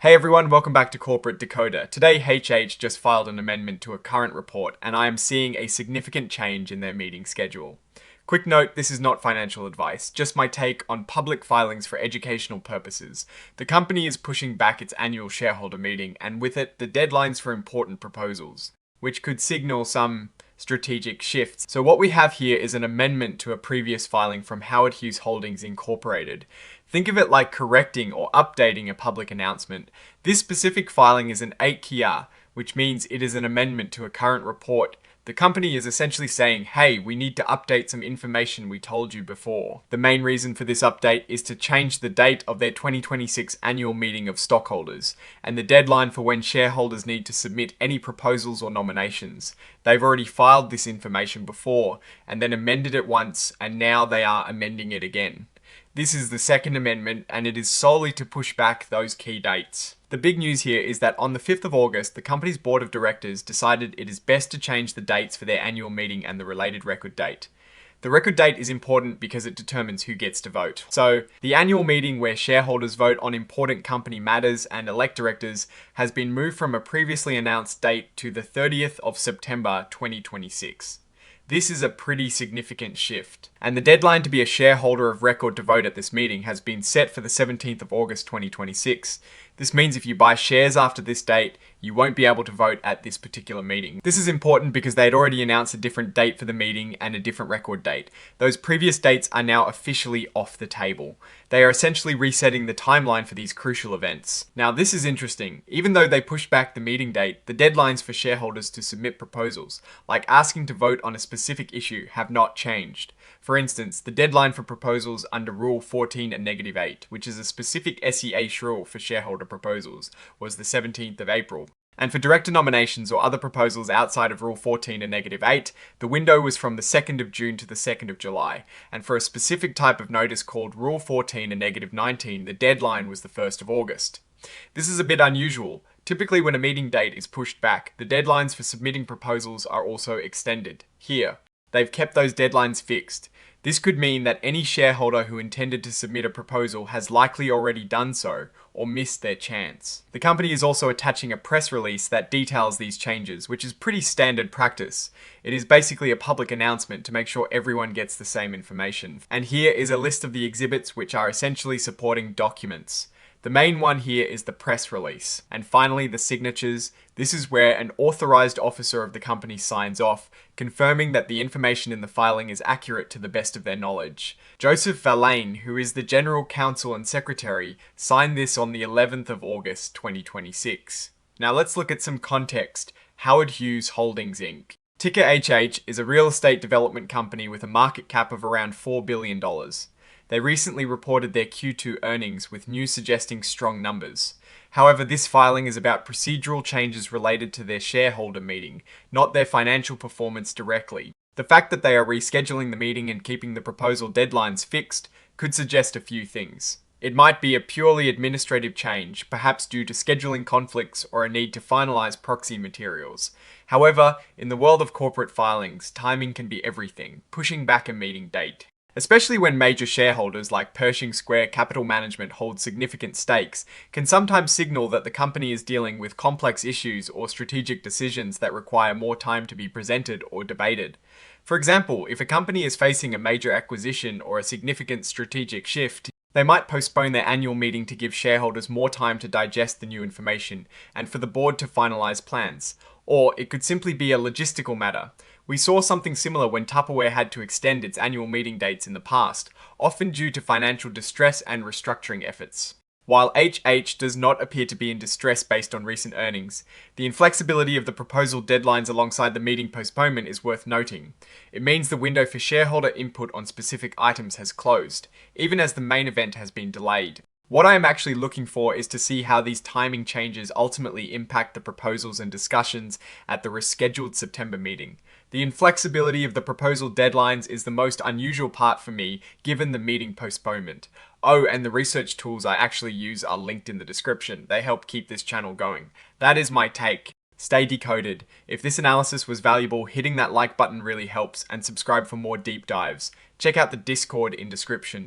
Hey everyone, welcome back to Corporate Decoder. Today, H.H. just filed an amendment to a current report, and I am seeing a significant change in their meeting schedule. Quick note, this is not financial advice, just my take on public filings for educational purposes. The company is pushing back its annual shareholder meeting, and with it, the deadlines for important proposals, which could signal some strategic shifts. So what we have here is an amendment to a previous filing from Hughes Holdings Incorporated. Think of it like correcting or updating a public announcement. This specific filing is an 8-KR, which means it is an amendment to a current report. The company is essentially saying, hey, we need to update some information we told you before. The main reason for this update is to change the date of their 2026 annual meeting of stockholders and the deadline for when shareholders need to submit any proposals or nominations. They've already filed this information before and then amended it once, and now they are amending it again. This is the second amendment, and it is solely to push back those key dates. The big news here is that on the 5th of August, the company's board of directors decided it is best to change the dates for their annual meeting and the related record date. The record date is important because it determines who gets to vote. So, the annual meeting where shareholders vote on important company matters and elect directors has been moved from a previously announced date to the 30th of September 2026. This is a pretty significant shift, and the deadline to be a shareholder of record to vote at this meeting has been set for the 17th of August 2026. This means if you buy shares after this date, you won't be able to vote at this particular meeting. This is important because they had already announced a different date for the meeting and a different record date. Those previous dates are now officially off the table. They are essentially resetting the timeline for these crucial events. Now, this is interesting. Even though they pushed back the meeting date, the deadlines for shareholders to submit proposals, like asking to vote on a specific issue, have not changed. For instance, the deadline for proposals under Rule 14 and -8, which is a specific SEH rule for shareholder proposals, was the 17th of April. And for director nominations or other proposals outside of Rule 14 and -8, the window was from the 2nd of June to the 2nd of July. And for a specific type of notice called Rule 14 and -19, the deadline was the 1st of August. This is a bit unusual. Typically, when a meeting date is pushed back, the deadlines for submitting proposals are also extended. Here, they've kept those deadlines fixed. This could mean that any shareholder who intended to submit a proposal has likely already done so, or missed their chance. The company is also attaching a press release that details these changes, which is pretty standard practice. It is basically a public announcement to make sure everyone gets the same information. And here is a list of the exhibits which are essentially supporting documents. The main one here is the press release. And finally, the signatures. This is where an authorized officer of the company signs off, confirming that the information in the filing is accurate to the best of their knowledge. Joseph Verlaine, who is the General Counsel and Secretary, signed this on the 11th of August 2026. Now let's look at some context. Hughes Holdings Inc. Ticker HH is a real estate development company with a market cap of around $4 billion. They recently reported their Q2 earnings, with news suggesting strong numbers. However, this filing is about procedural changes related to their shareholder meeting, not their financial performance directly. The fact that they are rescheduling the meeting and keeping the proposal deadlines fixed could suggest a few things. It might be a purely administrative change, perhaps due to scheduling conflicts or a need to finalize proxy materials. However, in the world of corporate filings, timing can be everything, pushing back a meeting date. Especially when major shareholders like Pershing Square Capital Management hold significant stakes, can sometimes signal that the company is dealing with complex issues or strategic decisions that require more time to be presented or debated. For example, if a company is facing a major acquisition or a significant strategic shift, they might postpone their annual meeting to give shareholders more time to digest the new information and for the board to finalize plans. Or it could simply be a logistical matter. We saw something similar when Tupperware had to extend its annual meeting dates in the past, often due to financial distress and restructuring efforts. While H.H. does not appear to be in distress based on recent earnings, the inflexibility of the proposal deadlines alongside the meeting postponement is worth noting. It means the window for shareholder input on specific items has closed, even as the main event has been delayed. What I am actually looking for is to see how these timing changes ultimately impact the proposals and discussions at the rescheduled September meeting. The inflexibility of the proposal deadlines is the most unusual part for me, given the meeting postponement. Oh, and the research tools I actually use are linked in the description. They help keep this channel going. That is my take. Stay decoded. If this analysis was valuable, hitting that like button really helps, and subscribe for more deep dives. Check out the Discord in description.